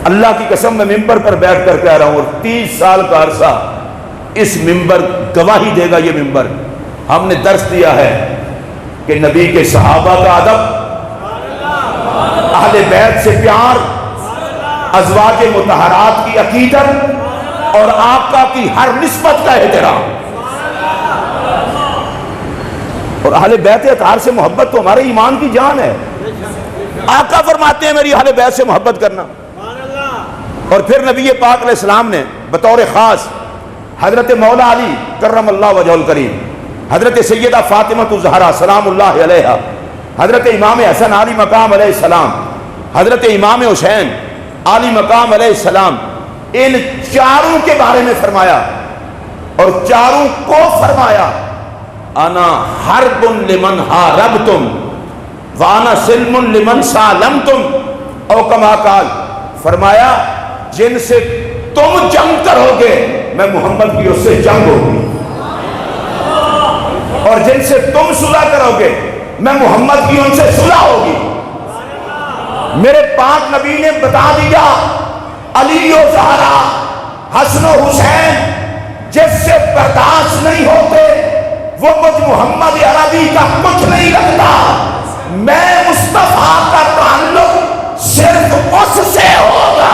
اللہ کی قسم میں ممبر پر بیٹھ کر کہہ رہا ہوں، اور 30 سال کا عرصہ اس ممبر گواہی دے گا، یہ ممبر ہم نے درس دیا ہے کہ نبی کے صحابہ کا ادب، اہل بیت سے پیار، ازواج مطہرات کی عقیدت اور آقا کی ہر نسبت کا احترام، اور اہل بیت اطہار سے محبت تو ہمارے ایمان کی جان ہے۔ آقا فرماتے ہیں میری اہل بیت سے محبت کرنا۔ اور پھر نبی پاک علیہ السلام نے بطور خاص حضرت مولا علی کرم اللہ وجہ الکریم، حضرت سیدہ فاطمہ الزہرا سلام اللہ علیہا، حضرت امام حسن علی مقام علیہ السلام، حضرت امام حسین علی مقام علیہ السلام، ان چاروں کے بارے میں فرمایا، اور چاروں کو فرمایا انا حرب لمن حاربتم وانا سلم لمن سالمتم، او کما قال، فرمایا جن سے تم جنگ کرو گے میں محمد کی اس سے جنگ ہوگی، اور جن سے تم صلح کرو گے میں محمد کی ان سے صلح ہوگی۔ میرے پاک نبی نے بتا دیا علی و زہرا، حسن و حسین جس سے برداشت نہیں ہوتے وہ مجھ محمد عربی کا کچھ نہیں رکھتا، میں مصطفیٰ کا تعلق صرف اس سے ہوگا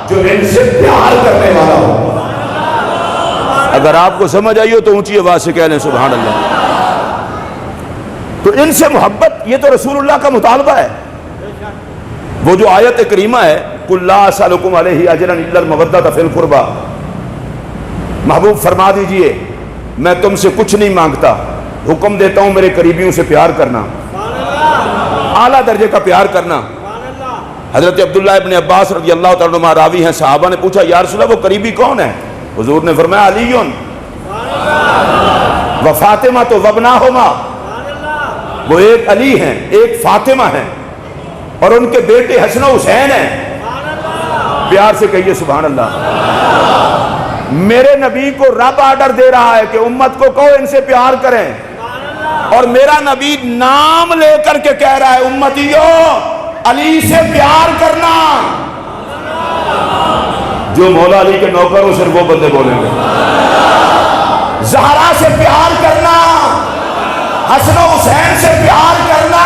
جو ان سے پیار کرنے والا ہو۔ اگر آپ کو سمجھ آئی ہو تو اونچی آواز سے کہہ لیں سبحان اللہ۔ تو ان سے محبت یہ تو رسول اللہ کا مطالبہ ہے۔ وہ جو آیت کریمہ ہے قُلْ لَا أَسْأَلُكُمْ عَلَيْهِ أَجْرًا إِلَّا الْمَوَدَّةَ فِي الْقُرْبَى، محبوب فرما دیجئے میں تم سے کچھ نہیں مانگتا، حکم دیتا ہوں میرے قریبیوں سے پیار کرنا، اعلیٰ درجے کا پیار کرنا۔ حضرت عبداللہ ابن عباس رضی اللہ تعالیٰ عنہ راوی ہیں، صحابہ نے پوچھا یا رسول اللہ وہ قریبی کون ہے؟ حضور نے فرمایا علی و فاطمہ تو وابناہما، وہ ایک علی ہیں ایک فاطمہ ہیں اور ان کے بیٹے حسن و حسین ہیں۔ پیار سے کہیے سبحان اللہ۔ میرے نبی کو رب آرڈر دے رہا ہے کہ امت کو کہو ان سے پیار کریں، اور میرا نبی نام لے کر کے کہہ رہا ہے امتیو علی سے پیار کرنا۔ جو مولا علی کے نوکر ہو صرف وہ بندے بولیں گے۔ زہرا سے پیار کرنا، حسن و حسین سے پیار کرنا۔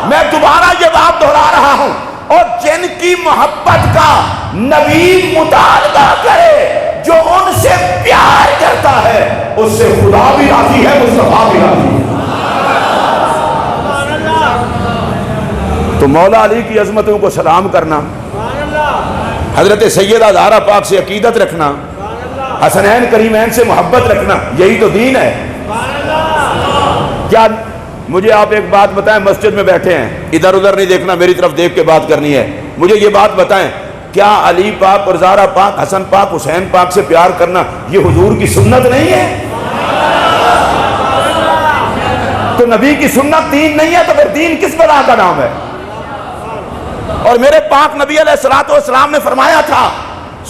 میں دوبارہ یہ بات دہرا رہا ہوں، اور جن کی محبت کا نبی مطالبہ کرے، جو ان سے پیار کرتا ہے اس سے خدا بھی راضی ہے، مصطفیٰ بھی راضی ہے۔ تو مولا علی کی عظمتوں کو سلام کرنا، حضرت سیدہ زہرا پاک سے عقیدت رکھنا، حسنین کریمین سے محبت رکھنا، یہی تو دین ہے۔ کیا مجھے آپ ایک بات بتائیں، مسجد میں بیٹھے ہیں، ادھر ادھر نہیں دیکھنا، میری طرف دیکھ کے بات کرنی ہے، مجھے یہ بات بتائیں کیا علی پاک اور زہرا پاک، حسن پاک، حسین پاک سے پیار کرنا یہ حضور کی سنت نہیں ہے؟ تو نبی کی سنت دین نہیں ہے تو پھر دین کس بلا کا نام ہے؟ اور میرے پاک نبی علیہ السلام نے فرمایا تھا،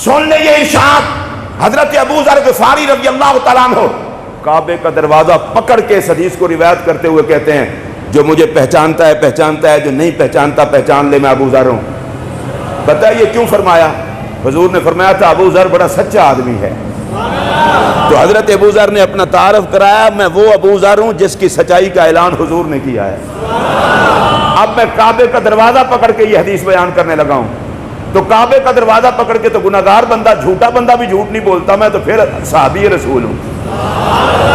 سن لے یہ ارشاد، حضرت ابو ذر غفاری رضی اللہ تعالیٰ عنہ کعبے کا دروازہ پکڑ کے اس حدیث کو روایت کرتے ہوئے کہتے ہیں جو مجھے پہچانتا ہے پہچانتا ہے، جو نہیں پہچانتا پہچان لے میں ابو ذر ہوں۔ بتائیے کیوں فرمایا؟ حضور نے فرمایا تھا ابو ذر بڑا سچا آدمی ہے، تو حضرت ابو ذر نے اپنا تعارف کرایا، میں وہ ابو ذر ہوں جس کی سچائی کا اعلان حضور نے کیا ہے۔ اب میں کعبے کا دروازہ پکڑ کے یہ حدیث بیان کرنے لگا ہوں، تو کعبے کا دروازہ پکڑ کے تو گناہگار بندہ، جھوٹا بندہ بھی جھوٹ نہیں بولتا، میں تو پھر صحابی رسول ہوں،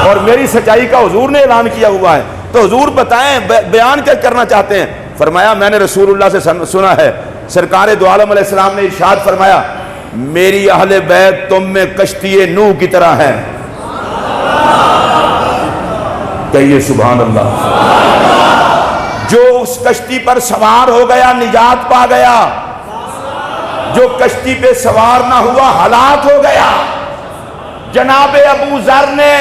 اور میری سچائی کا حضور نے اعلان کیا ہوا ہے۔ تو حضور بتائیں بیان کیا کرنا چاہتے ہیں؟ فرمایا میں نے رسول اللہ سے سنا ہے، سرکار دو عالم علیہ السلام نے ارشاد فرمایا میری اہل بیت تم میں کشتی نوح کی طرح ہے۔ کہیے سبحان اللہ۔ جو اس کشتی پر سوار ہو گیا نجات پا گیا، جو کشتی پہ سوار نہ ہوا ہلاک ہو گیا۔ جناب ابو ذر نے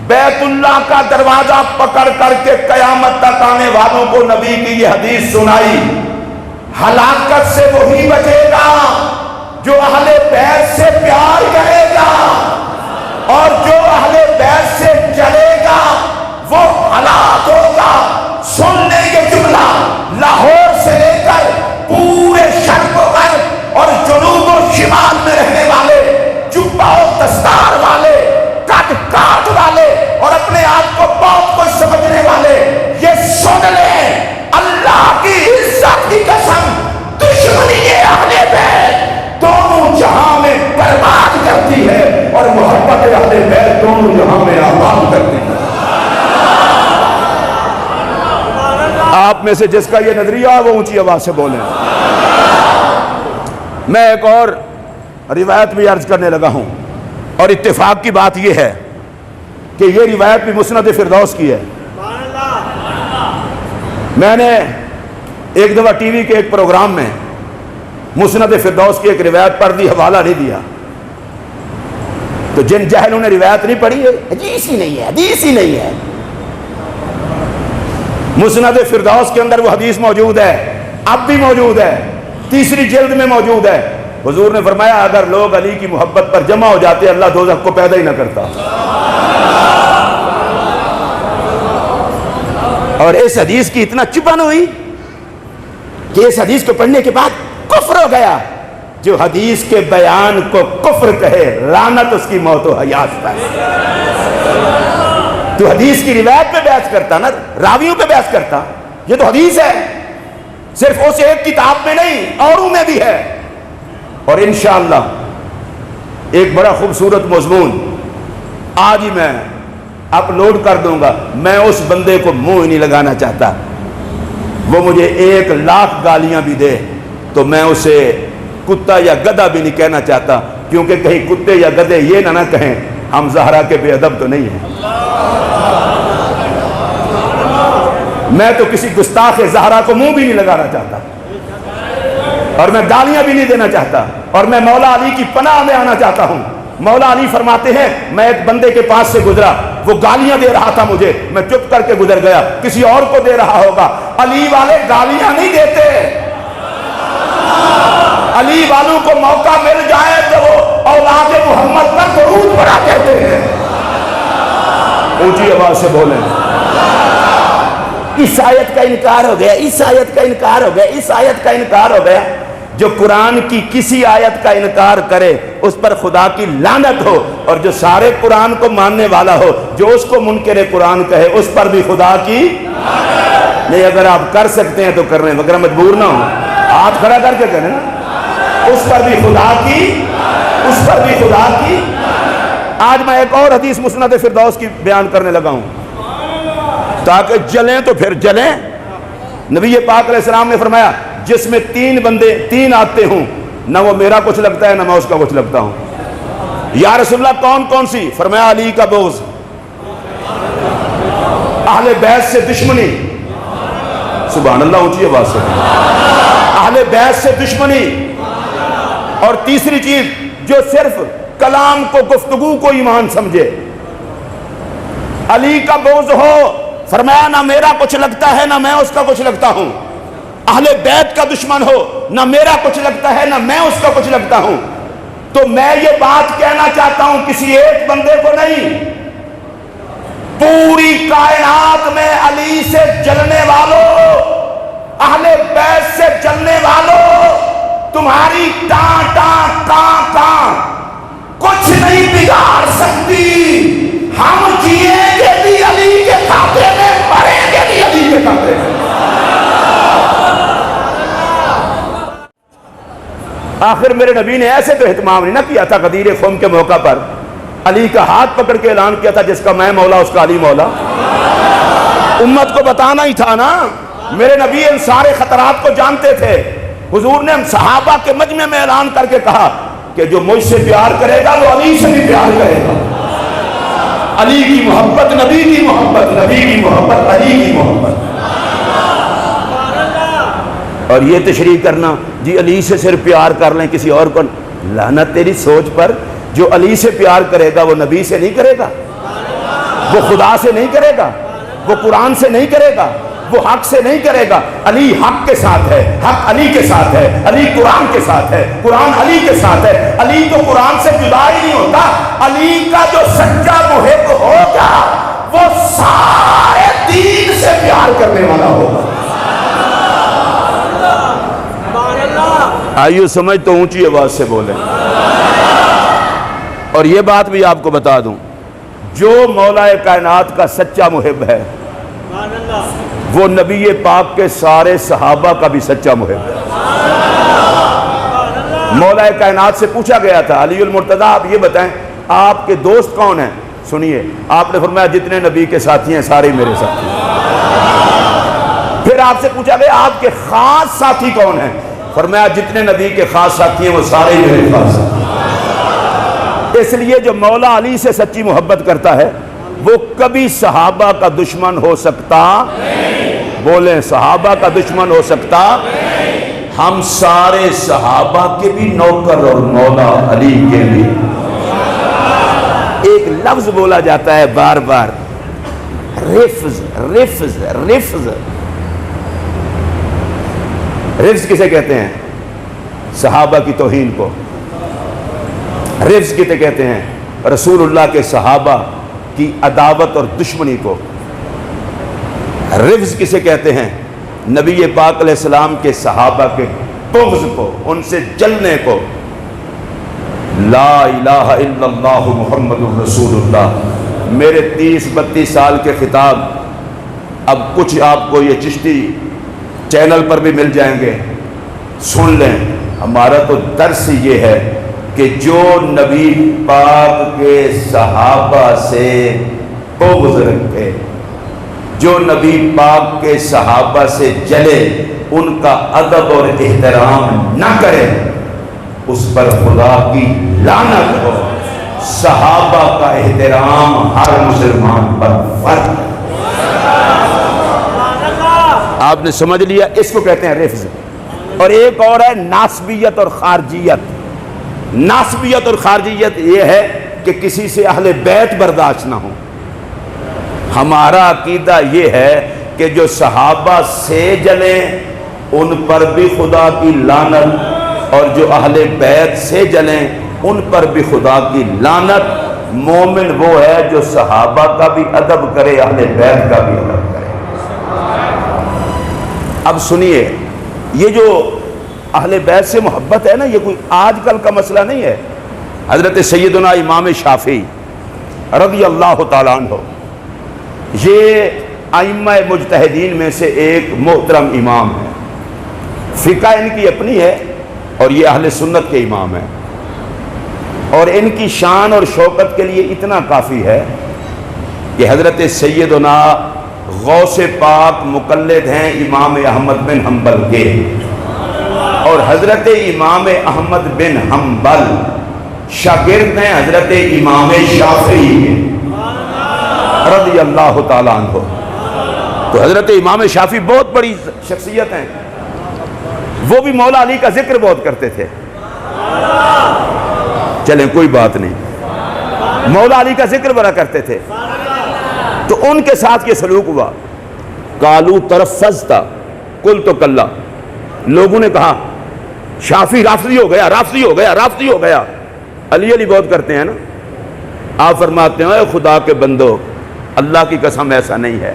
بیت اللہ کا دروازہ پکڑ کر کے قیامت تک آنے والوں کو نبی کی یہ حدیث سنائی، ہلاکت سے وہی بچے گا جو اہل بیت سے پیار کرے گا، اور جو اہل بیت سے چلے گا وہ ہلاک ہوگا۔ سن لیں یہ جملہ، لاہور سے لے کر پورے شرق و غرب آپ میں سے جس کا یہ نظریہ ہے وہ اونچی آواز سے بولیں۔ میں ایک اور روایت بھی عرض کرنے لگا ہوں، اور اتفاق کی بات یہ ہے کہ یہ روایت بھی مسند فردوس کی ہے۔ میں نے ایک دفعہ ٹی وی کے ایک پروگرام میں مسند فردوس کی ایک روایت پڑھ دی، حوالہ نہیں دیا، تو جن جہلوں نے روایت نہیں پڑھی ہے، حدیث ہی نہیں ہے، حدیث ہی نہیں ہے۔ مسند فردوس کے اندر وہ حدیث موجود ہے، اب بھی موجود ہے، تیسری جلد میں موجود ہے۔ حضور نے فرمایا اگر لوگ علی کی محبت پر جمع ہو جاتے اللہ دوزخ کو پیدا ہی نہ کرتا۔ اور اس حدیث کی اتنا چپن ہوئی کہ اس حدیث کو پڑھنے کے بعد کفر ہو گیا۔ جو حدیث کے بیان کو کفر کہے لعنت اس کی موت و حیات پر۔ تو حدیث کی روایت پہ بحث کرتا نا، راویوں پہ بحث کرتا، یہ تو حدیث ہے، صرف اس ایک کتاب میں نہیں اوروں میں بھی ہے۔ اور انشاءاللہ ایک بڑا خوبصورت مضمون آج ہی میں اپلوڈ کر دوں گا۔ میں اس بندے کو منہ ہی نہیں لگانا چاہتا، وہ مجھے 1,00,000 گالیاں بھی دے تو میں اسے کتا یا گدھا بھی نہیں کہنا چاہتا، کیونکہ کہیں کتے یا گدھے یہ نہ کہیں ہم زہرا کے بے ادب تو نہیں ہیں۔ میں تو کسی گستاخ زہرا کو منہ بھی نہیں لگانا چاہتا، اور میں گالیاں بھی نہیں دینا چاہتا، اور میں مولا علی کی پناہ میں آنا چاہتا ہوں۔ مولا علی فرماتے ہیں میں ایک بندے کے پاس سے گزرا، وہ گالیاں دے رہا تھا مجھے، میں چپ کر کے گزر گیا، کسی اور کو دے رہا ہوگا۔ علی والے گالیاں نہیں دیتے، علی والوں کو موقع مل جائے تو وہ اولاد محمد پر درود پڑھا کہتے ہیں۔ اونچی آواز سے بولیں۔ اس آیت کا انکار ہو گیا، اس آیت کا انکار ہو گیا، اس آیت کا انکار ہو گیا۔ جو قرآن کی کسی آیت کا انکار کرے اس پر خدا کی لعنت ہو، اور جو سارے قرآن کو ماننے والا ہو جو اس کو منکر قرآن کہے اس پر بھی خدا کی نہیں۔ اگر آپ کر سکتے ہیں تو کر رہے ہیں، مگر مجبور نہ ہو، ہاتھ کھڑا کر کے کریں نا۔ اس پر بھی خدا کی، اس پر بھی خدا کی۔ آج میں ایک اور حدیث مسند فردوس کی بیان کرنے لگا ہوں تاکہ جلیں تو پھر جلیں۔ نبی پاک علیہ السلام نے فرمایا جس میں 3 بندے 3 آتے ہوں، نہ وہ میرا کچھ لگتا ہے نہ میں اس کا کچھ لگتا ہوں۔ یا رسول اللہ کون کون سی؟ فرمایا علی کا بغض، اہل بیت سے دشمنی، سبحان اللہ اونچی آواز سے، اہل بیت سے دشمنی، اور تیسری چیز جو صرف کلام کو، گفتگو کو ایمان سمجھے۔ علی کا بغض ہو، فرمایا نہ میرا کچھ لگتا ہے نہ میں اس کا کچھ لگتا ہوں۔ اہل بیت کا دشمن ہو، نہ میرا کچھ لگتا ہے نہ میں اس کا کچھ لگتا ہوں۔ تو میں یہ بات کہنا چاہتا ہوں کسی ایک بندے کو نہیں، پوری کائنات میں علی سے جلنے والوں، اہل بیت سے جلنے والوں، تمہاری ٹاں ٹاں کاں کاں کچھ نہیں بگاڑ سکتی۔ ہم جیئیں گے بھی علی کے کھاتے میں، مریں گے بھی علی کے کھاتے میں۔ آخر میرے نبی نے ایسے تو اہتمام نہیں نہ کیا تھا غدیر خم کے موقع پر علی کا ہاتھ پکڑ کے اعلان کیا تھا جس کا میں مولا اس کا علی مولا۔ امت کو بتانا ہی تھا نا۔ میرے نبی ان سارے خطرات کو جانتے تھے۔ حضور نے صحابہ کے مجمع میں اعلان کر کے کہا کہ جو مجھ سے پیار کرے گا وہ علی سے بھی پیار کرے گا۔ علی کی محبت نبی کی محبت، نبی کی محبت علی کی محبت۔ اور یہ تشریح کرنا جی علی سے صرف پیار کر لیں کسی اور کو، لعنت تیری سوچ پر۔ جو علی سے پیار کرے گا وہ نبی سے نہیں کرے گا، وہ خدا سے نہیں کرے گا، وہ قرآن سے نہیں کرے گا، وہ حق سے نہیں کرے گا۔ علی حق کے ساتھ ہے، حق علی کے ساتھ ہے، علی قرآن کے ساتھ ہے، قرآن علی کے ساتھ ہے۔ علی تو قرآن سے جدا ہی نہیں ہوتا۔ علی کا جو سچا محب ہوگا وہ سارے دین سے پیار کرنے والا ہوگا۔ آئیو سمجھ تو اونچی آواز سے بولیں۔ اور یہ بات بھی آپ کو بتا دوں، جو مولا کائنات کا سچا محب ہے وہ نبی پاک کے سارے صحابہ کا بھی سچا محب ہے۔ مولا کائنات سے پوچھا گیا تھا علی المرتضی آپ یہ بتائیں آپ کے دوست کون ہیں؟ سنیے، آپ نے فرمایا جتنے نبی کے ساتھی ہیں سارے میرے ساتھی ہیں۔ پھر پھر آپ سے پوچھا گیا آپ کے خاص ساتھی کون ہیں؟ فرمایا جتنے نبی کے خاص ساتھی ہیں وہ سارے ہی میرے خاص ساتھی۔ اس لیے جو مولا علی سے سچی محبت کرتا ہے وہ کبھی صحابہ کا دشمن ہو سکتا نہیں۔ بولیں صحابہ کا دشمن ہو سکتا نہیں۔ ہم سارے صحابہ کے بھی نوکر اور مولا علی کے بھی۔ ایک لفظ بولا جاتا ہے بار بار، رفض رفض رفض۔ رفض کسے کہتے ہیں؟ صحابہ کی توہین کو۔ رفض کسے کہتے ہیں؟ رسول اللہ کے صحابہ کی عداوت اور دشمنی کو۔ رفض کسے کہتے ہیں؟ نبی پاک علیہ السلام کے صحابہ کے بغض کو، ان سے جلنے کو۔ لا الہ الا اللہ محمد الرسول اللہ۔ میرے 30-32 سال کے خطاب اب کچھ آپ کو یہ چشتی چینل پر بھی مل جائیں گے، سن لیں۔ ہمارا تو درس یہ ہے کہ جو نبی پاک کے صحابہ سے بغض رکھے، جو نبی پاک کے صحابہ سے جلے، ان کا ادب اور احترام نہ کرے، اس پر خدا کی لعنت ہو۔ صحابہ کا احترام ہر مسلمان پر فرض ہے۔ آپ نے سمجھ لیا، اس کو کہتے ہیں رفض۔ اور ایک اور ہے ناسبیت اور خارجیت۔ ناسبیت اور خارجیت یہ ہے کہ کسی سے اہل بیت برداشت نہ ہو۔ ہمارا عقیدہ یہ ہے کہ جو صحابہ سے جلیں ان پر بھی خدا کی لعنت، اور جو اہل بیت سے جلیں ان پر بھی خدا کی لعنت۔ مومن وہ ہے جو صحابہ کا بھی ادب کرے، اہل بیت کا بھی ادب کرے۔ اب سنیے، یہ جو اہل بیت سے محبت ہے نا، یہ کوئی آج کل کا مسئلہ نہیں ہے۔ حضرت سیدنا امام شافعی رضی اللہ تعالیٰ عنہ، یہ ائمہ مجتہدین میں سے ایک محترم امام ہے۔ فقہ ان کی اپنی ہے اور یہ اہل سنت کے امام ہیں، اور ان کی شان اور شوکت کے لیے اتنا کافی ہے کہ حضرت سیدنا غوث پاک مقلد ہیں امام احمد بن حنبل کے، اور حضرت امام احمد بن حنبل شاگرد ہیں حضرت امام شافعی کے رضی اللہ تعالیٰ عنہ۔ تو حضرت امام شافعی بہت بڑی شخصیت ہیں، وہ بھی مولا علی کا ذکر بہت کرتے تھے۔ چلیں کوئی بات نہیں، مولا علی کا ذکر بڑا کرتے تھے۔ تو ان کے ساتھ یہ سلوک ہوا، کالو ترفزتا قلت کلا، لوگوں نے کہا شافعی رافضی ہو گیا، رافضی ہو گیا، رافضی ہو گیا۔ علی علی بہت کرتے ہیں نا۔ آپ فرماتے ہیں اے خدا کے بندو، اللہ کی قسم ایسا نہیں ہے۔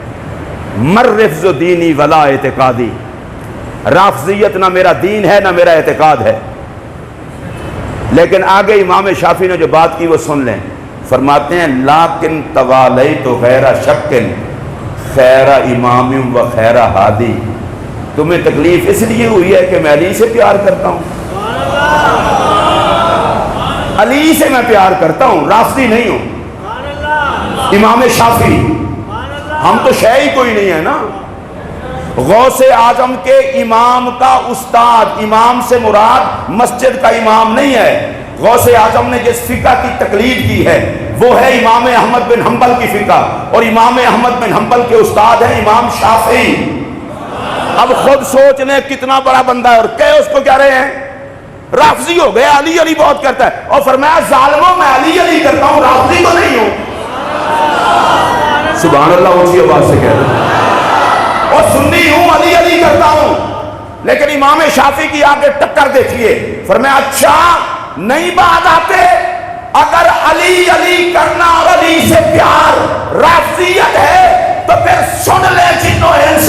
مر رفض دینی ولا اعتقادی، رافضیت نہ میرا دین ہے نہ میرا اعتقاد ہے۔ لیکن آگے امام شافعی نے جو بات کی وہ سن لیں۔ فرماتے ہیں لیکن توالیت غیر شک خیر امام و خیر ہادی، تمہیں تکلیف اس لیے ہوئی ہے کہ میں علی سے پیار کرتا ہوں، علی سے میں پیار کرتا ہوں، رافضی نہیں ہوں۔ امام شافعی، ہم تو شے ہی کوئی نہیں ہے نا۔ غوث اعظم کے امام کا استاد، امام سے مراد مسجد کا امام نہیں ہے۔ غوث اعظم نے جس فقہ کی تقلید کی ہے وہ ہے امام احمد بن حنبل کی فقہ، اور امام احمد بن حنبل کے استاد ہیں امام شافعی۔ اب خود سوچ لیں کتنا بڑا بندہ ہے، اور کہے اس کو کیا رہے ہیں رافضی ہو گیا، علی علی بہت کرتا ہے، اور فرمایا ظالموں میں علی علی کرتا ہوں، رافضی تو نہیں ہوں۔ سبحان اللہ، اونچی آواز سے کہہ رہے ہیں، اور سنی ہوں، علی علی کرتا ہوں۔ لیکن امام شافعی کی آگے ٹکر دیکھیے، فرمایا اچھا نہیں بات آتے، اگر علی علی کرنا اور علی سے پیار رافضیت ہے تو پھر سن لے جنو انس،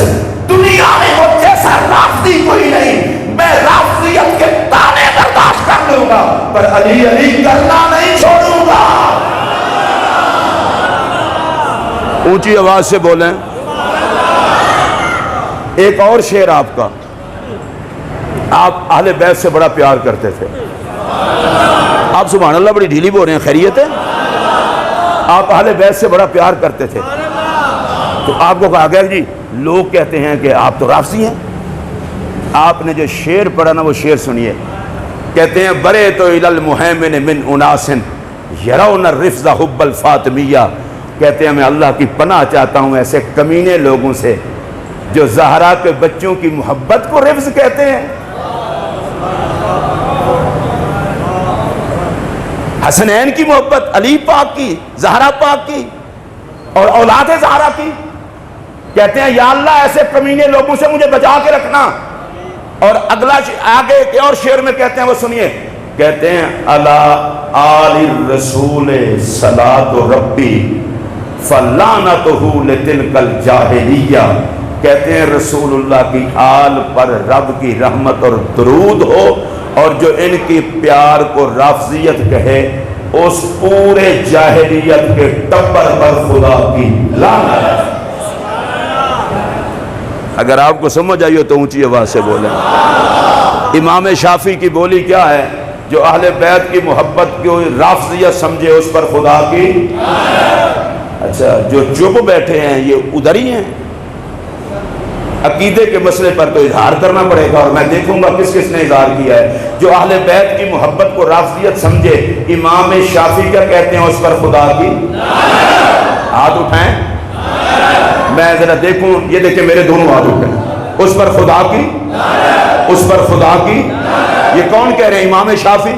دنیا میں وہ جیسا رافضی کوئی نہیں، میں رافضیت کے تانے برداشت کر لوں گا پر علی علی کرنا نہیں چھوڑوں گا۔ اونچی آواز سے بولیں۔ ایک اور شعر آپ کا، آپ اہل بیت سے بڑا پیار کرتے تھے۔ آپ سبحان اللہ بڑی ڈھیلی بول رہے ہیں، خیریت ہے؟ آپ اہل بیت سے بڑا پیار کرتے تھے، تو آپ کو کہا گیا جی لوگ کہتے ہیں کہ آپ تو رافضی ہیں. آپ نے جو شعر پڑھا نا وہ شعر سنیے. کہتے ہیں برے تو المحمن من اناسن یرون الرفض حب الفاطمیہ. کہتے ہیں میں اللہ کی پناہ چاہتا ہوں ایسے کمینے لوگوں سے جو زہرا کے بچوں کی محبت کو رفض کہتے ہیں. حسنین کی محبت، علی پاک کی، زہرا پاک کی اور اولاد زہرا کی. کہتے ہیں یا اللہ ایسے کمینے لوگوں سے مجھے بچا کے رکھنا. اور اگلا آگے ایک اور شعر میں کہتے ہیں وہ سنیے. کہتے ہیں الا آل الرسول صلاۃ ربی فلعنتہ لتلک الجاہلیہ. کہتے ہیں رسول اللہ کی آل پر رب کی رحمت اور درود ہو، اور جو ان کی پیار کو رافضیت کہے اس پورے جاہلیت کے ٹبر پر خدا کی لعنت. اگر آپ کو سمجھ آئی ہو تو اونچی آواز سے بولیں. امام شافعی کی بولی کیا ہے؟ جو اہل بیت کی محبت کو رافضیت سمجھے اس پر خدا کی. اچھا جو چپ بیٹھے ہیں یہ ادھر ہی ہیں. عقیدے کے مسئلے پر تو اظہار کرنا پڑے گا، اور میں دیکھوں گا کس کس نے اظہار کیا ہے. جو اہل بیت کی محبت کو رافضیت سمجھے امام شافعی کیا کہتے ہیں اس پر خدا کی. ہاتھ اٹھائیں میں ذرا دیکھوں. یہ دیکھیں میرے دونوں ہاتھ اٹھائیں. اس پر خدا کی، اس پر خدا کی. یہ کون کہہ رہے ہیں؟ امام شافعی.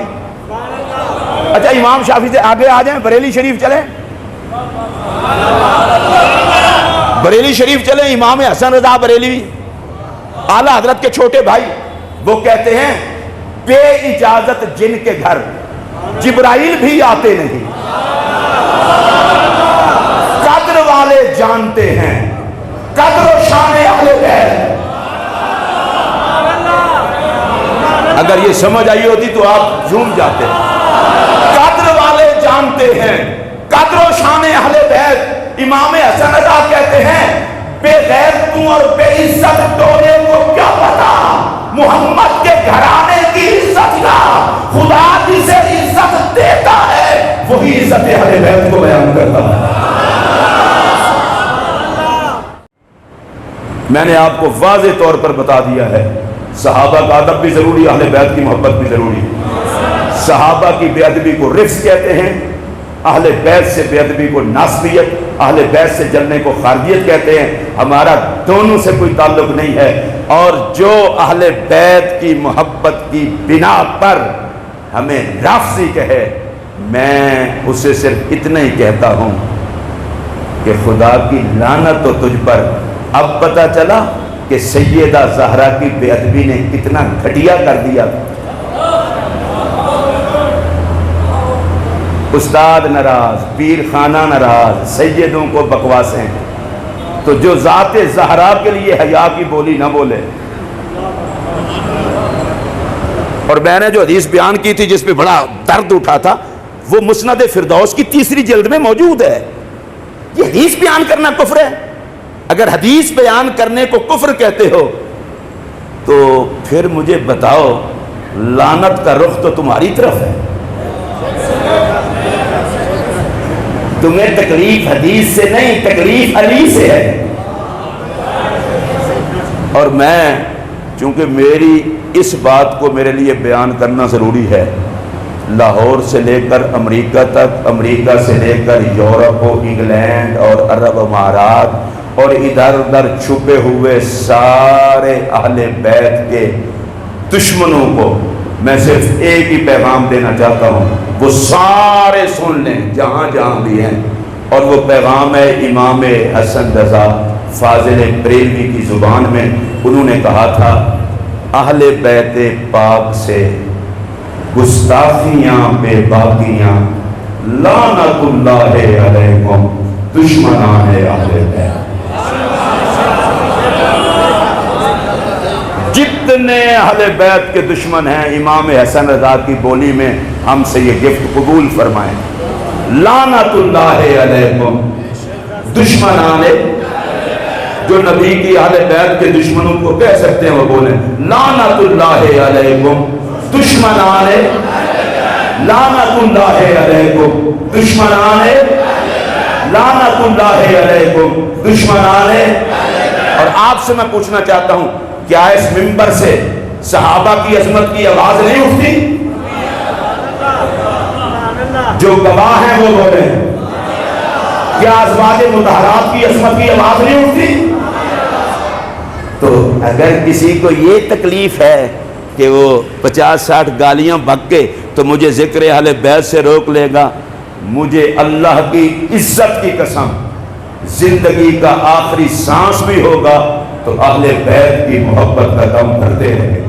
اچھا امام شافعی سے آگے آ جائیں، بریلی شریف چلیں. بریلی شریف چلیں. امام حسن رضا بریلوی اعلیٰ حضرت کے چھوٹے بھائی وہ کہتے ہیں بے اجازت جن کے گھر جبرائیل بھی آتے نہیں، قدر والے جانتے ہیں قدر و شان اہل بیت. اگر یہ سمجھ آئی ہوتی تو آپ جھوم جاتے. قدر والے جانتے ہیں قدر و شان اہل بیت. امام حسن رضا کہتے ہیں بے غیرتوں اور بے عزت ٹولے کو کیا پتا محمد کے گھرانے کی عزت کا. خدا جسے عزت دیتا ہے وہی عزت اہل بیت کو بیان کرتا ہے. میں نے آپ کو واضح طور پر بتا دیا ہے صحابہ کا ادب بھی ضروری، اہل بیت کی محبت بھی ضروری. صحابہ کی بے ادبی کو رفض کہتے ہیں، اہل بیت سے بے ادبی کو ناسبیت، اہل بیت سے جلنے کو خارجیت کہتے ہیں. ہمارا دونوں سے کوئی تعلق نہیں ہے. اور جو اہل بیت کی محبت کی بنا پر ہمیں رافضی کہے میں اسے صرف اتنا ہی کہتا ہوں کہ خدا کی لعنت تو تجھ پر. اب پتہ چلا کہ سیدہ زہرا کی بے ادبی نے کتنا گھٹیا کر دیا. استاد ناراض، پیر خانہ ناراض، سیدوں کو بکواسیں. تو جو ذات زہرا کے لیے حیا کی بولی نہ بولے. اور میں نے جو حدیث بیان کی تھی جس پہ بڑا درد اٹھا تھا وہ مسند فردوس کی 3 جلد میں موجود ہے. یہ حدیث بیان کرنا کفر ہے؟ اگر حدیث بیان کرنے کو کفر کہتے ہو تو پھر مجھے بتاؤ لعنت کا رخ تو تمہاری طرف ہے. تمہیں تکلیف حدیث سے نہیں، تکلیف علی سے ہے. اور میں چونکہ میری اس بات کو میرے لیے بیان کرنا ضروری ہے، لاہور سے لے کر امریکہ تک، امریکہ سے لے کر یورپ و انگلینڈ اور عرب امارات اور ادھر ادھر چھپے ہوئے سارے اہل بیت کے دشمنوں کو میں صرف ایک ہی پیغام دینا چاہتا ہوں، وہ سارے سن لیں جہاں جہاں بھی ہیں. اور وہ پیغام ہے امام حسن رضا فاضل بریلوی کی زبان میں. انہوں نے کہا تھا اہل بیت پاک سے گستاخیاں بے باقیاں لعنت اللہ علیکم دشمنان اہل بیت. جتنے اہل بیت کے دشمن ہیں امام حسن رضا کی بولی میں ہم سے یہ گفٹ قبول فرمائیں. لعنت اللہ علیکم دشمنان. جو نبی کی اہل بیت کے دشمنوں کو کہہ سکتے ہیں وہ بولیں لعنت اللہ علیکم دشمنان، لعنت اللہ علیکم دشمنان. لعنت اللہ علیکم، دشمنان اور آپ سے میں پوچھنا چاہتا ہوں، کیا اس منبر سے صحابہ کی عظمت کی آواز نہیں اٹھتی؟ جو گواہ ہیں وہ بولیں، کیا ازواج مطہرات کی عظمت کی آواز نہیں اٹھتی؟ تو اگر کسی کو یہ تکلیف ہے کہ وہ 50-60 گالیاں بک کے تو مجھے ذکر اہل بیت سے روک لے گا، مجھے اللہ کی عزت کی قسم زندگی کا آخری سانس بھی ہوگا تو اہل بیت کی محبت کا دم کرتے رہیں۔